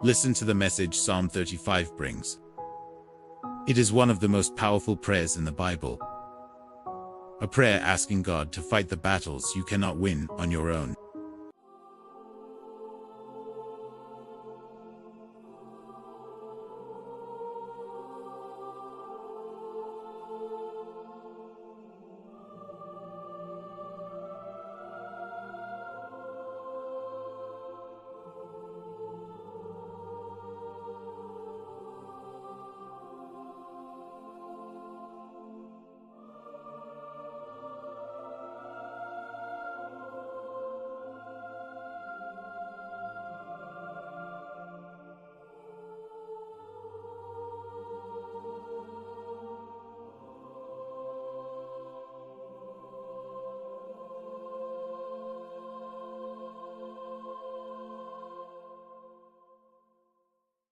Listen to the message Psalm 35 brings. It is one of the most powerful prayers in the Bible. A prayer asking God to fight the battles you cannot win on your own.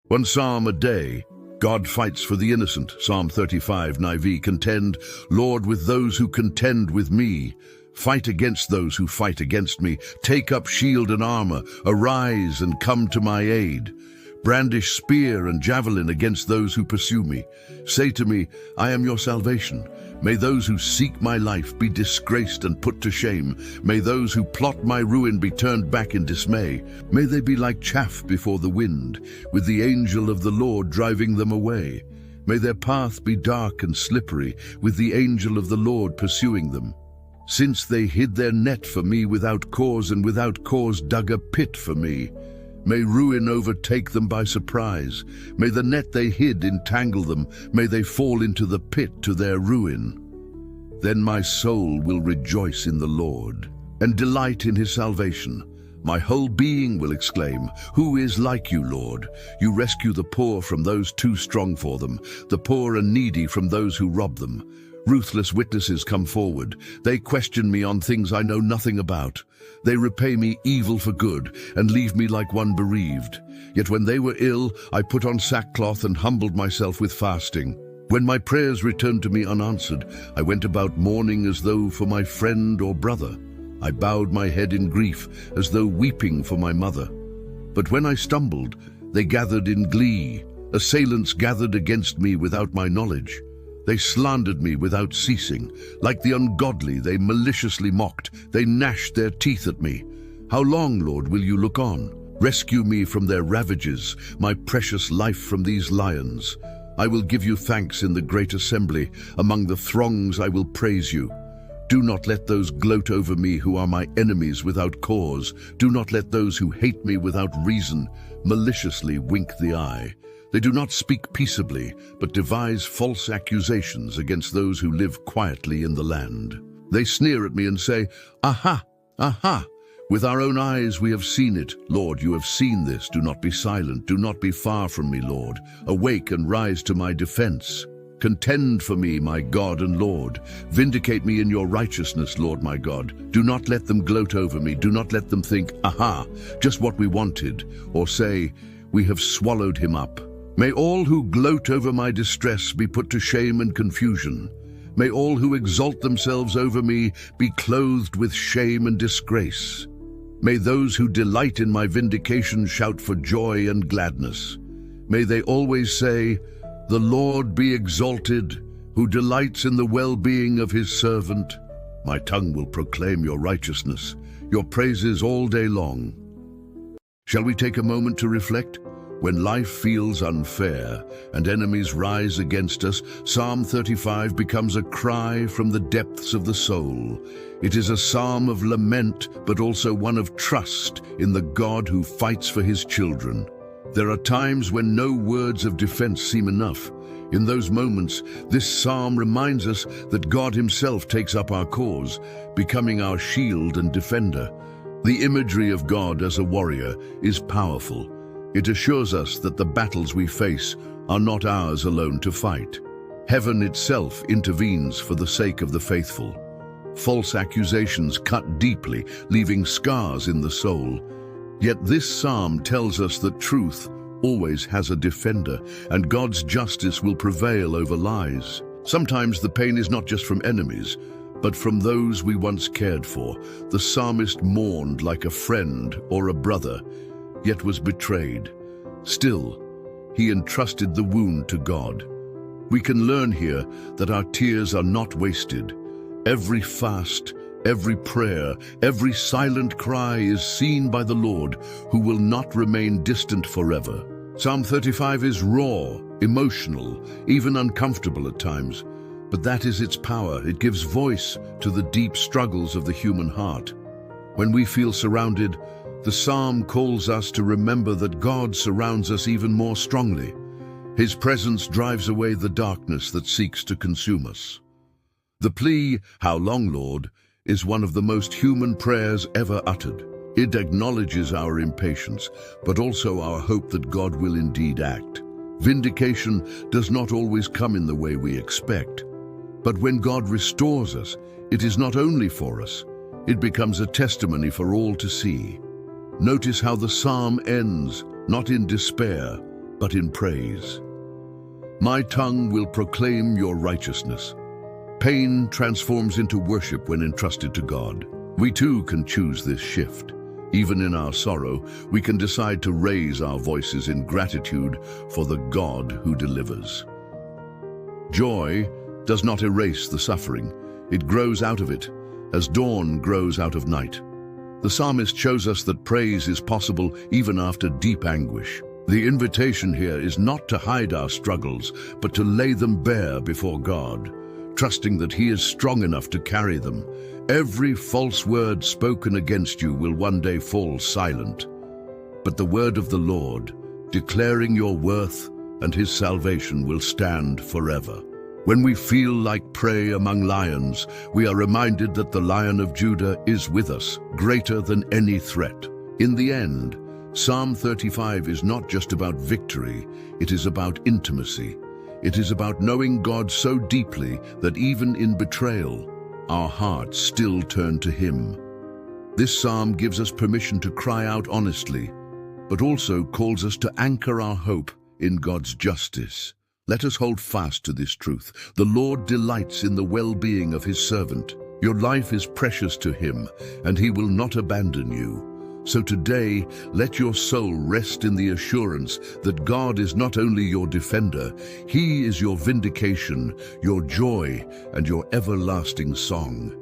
One psalm a day. God fights for the innocent. Psalm 35 NIV. Contend, Lord, with those who contend with me. Fight against those who fight against me. Take up shield and armor. Arise and come to my aid. Brandish spear and javelin against those who pursue me. Say to me, I am your salvation. May those who seek my life be disgraced and put to shame. May those who plot my ruin be turned back in dismay. May they be like chaff before the wind, with the angel of the Lord driving them away. May their path be dark and slippery, with the angel of the Lord pursuing them. Since they hid their net for me without cause, and without cause dug a pit for me, may ruin overtake them by surprise. May the net they hid entangle them. May they fall into the pit to their ruin. Then my soul will rejoice in the Lord, and delight in his salvation. My whole being will exclaim, who is like you, Lord? You rescue the poor from those too strong for them, the poor and needy from those who rob them. Ruthless witnesses come forward. They question me on things I know nothing about. They repay me evil for good and leave me like one bereaved. Yet when they were ill, I put on sackcloth and humbled myself with fasting. When my prayers returned to me unanswered, I went about mourning as though for my friend or brother. I bowed my head in grief as though weeping for my mother. But when I stumbled, they gathered in glee. Assailants gathered against me without my knowledge. They slandered me without ceasing. Like the ungodly, they maliciously mocked. They gnashed their teeth at me. How long, Lord, will you look on? Rescue me from their ravages, my precious life from these lions. I will give you thanks in the great assembly. Among the throngs I will praise you. Do not let those gloat over me who are my enemies without cause. Do not let those who hate me without reason maliciously wink the eye. They do not speak peaceably, but devise false accusations against those who live quietly in the land. They sneer at me and say, Aha, aha! With our own eyes we have seen it. Lord, you have seen this. Do not be silent. Do not be far from me, Lord. Awake and rise to my defense. Contend for me, my God and Lord. Vindicate me in your righteousness, Lord my God. Do not let them gloat over me. Do not let them think, Aha, just what we wanted, or say, We have swallowed him up. May all who gloat over my distress be put to shame and confusion. May all who exalt themselves over me be clothed with shame and disgrace. May those who delight in my vindication shout for joy and gladness. May they always say, The Lord be exalted, who delights in the well-being of his servant. My tongue will proclaim your righteousness, your praises all day long. Shall we take a moment to reflect? When life feels unfair and enemies rise against us, Psalm 35 becomes a cry from the depths of the soul. It is a psalm of lament, but also one of trust in the God who fights for his children. There are times when no words of defense seem enough. In those moments, this psalm reminds us that God himself takes up our cause, becoming our shield and defender. The imagery of God as a warrior is powerful. It assures us that the battles we face are not ours alone to fight. Heaven itself intervenes for the sake of the faithful. False accusations cut deeply, leaving scars in the soul. Yet this psalm tells us that truth always has a defender, and God's justice will prevail over lies. Sometimes the pain is not just from enemies, but from those we once cared for. The psalmist mourned like a friend or a brother, yet was betrayed. Still, he entrusted the wound to God. We can learn here that our tears are not wasted. Every fast, every prayer, every silent cry is seen by the Lord, who will not remain distant forever. Psalm 35 is raw, emotional, even uncomfortable at times, but that is its power. It gives voice to the deep struggles of the human heart. When we feel surrounded, the psalm calls us to remember that God surrounds us even more strongly. His presence drives away the darkness that seeks to consume us. The plea, "How long, Lord?" is one of the most human prayers ever uttered. It acknowledges our impatience, but also our hope that God will indeed act. Vindication does not always come in the way we expect. But when God restores us, it is not only for us, it becomes a testimony for all to see. Notice how the psalm ends, not in despair, but in praise. My tongue will proclaim your righteousness. Pain transforms into worship when entrusted to God. We too can choose this shift. Even in our sorrow, we can decide to raise our voices in gratitude for the God who delivers. Joy does not erase the suffering. It grows out of it, as dawn grows out of night. The psalmist shows us that praise is possible even after deep anguish. The invitation here is not to hide our struggles, but to lay them bare before God, trusting that He is strong enough to carry them. Every false word spoken against you will one day fall silent. But the word of the Lord, declaring your worth and His salvation, will stand forever. When we feel like prey among lions, we are reminded that the Lion of Judah is with us, greater than any threat. In the end, Psalm 35 is not just about victory, it is about intimacy. It is about knowing God so deeply that even in betrayal, our hearts still turn to Him. This psalm gives us permission to cry out honestly, but also calls us to anchor our hope in God's justice. Let us hold fast to this truth. The Lord delights in the well-being of His servant. Your life is precious to Him, and He will not abandon you. So today, let your soul rest in the assurance that God is not only your defender, He is your vindication, your joy, and your everlasting song.